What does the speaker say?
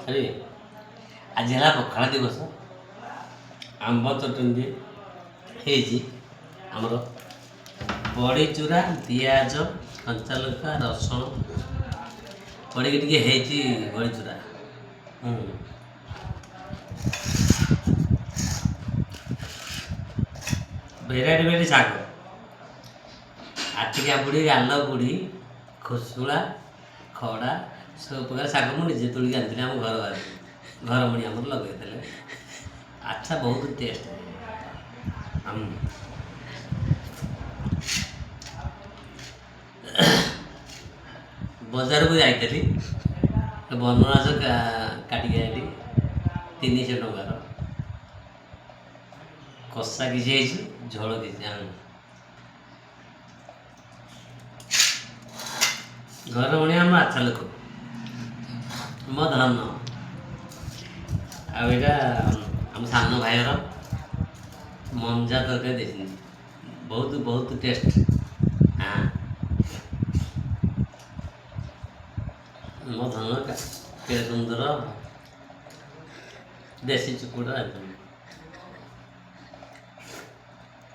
ଆରେ ଆଜି ହେଲା ପଖାଳ ଦିବସ। ଆମ୍ବ ଚଟଣି ହେଇଛି ଆମର। ବଡ଼ି ଚୁରା, ପିଆଜ, କଞ୍ଚାଲଙ୍କା, ରସୁଣ ପଡ଼ିକି ଟିକେ ହେଇଛି ବଡ଼ି ଚୁରା। ଭେରାଇଟି ଶାଗ, ଆଟିକା ବୁଢ଼ୀ, ଗାଲ ବୁଢ଼ୀ, ଖୁସୁଳା, ଖଡ଼ା, ସବୁ ପ୍ରକାର ଶାଗ ମୁଁ ନିଜେ ତୋଳିକି ଆଣିଥିଲି ଆମ ଘରମଣି ଆମର ଲଗେଇଥିଲେ। ଆଚ୍ଛା, ବହୁତ ଟେଷ୍ଟ। ବଜାରକୁ ଯାଇଥିଲି, ବନରାଜ କାଟିକି ଆଣିଲି 300 ଟଙ୍କାର। କଷା କିଛି ହେଇଛି, ଝୋଳ କିଛି ଘରମଣି ଆମ ଆଚ୍ଛା ଲୋକ, ମୋ ଧନ। ଆଉ ଏଇଟା ଆମ ସାନ ଭାଇର ମଞ୍ଜା ତରକାରୀ ଦେଇଛନ୍ତି, ବହୁତ ବହୁତ ଟେଷ୍ଟ। ମୋ ଧନ କେତେ ସୁନ୍ଦର ଦେଶୀ କୁକୁଡ଼ା।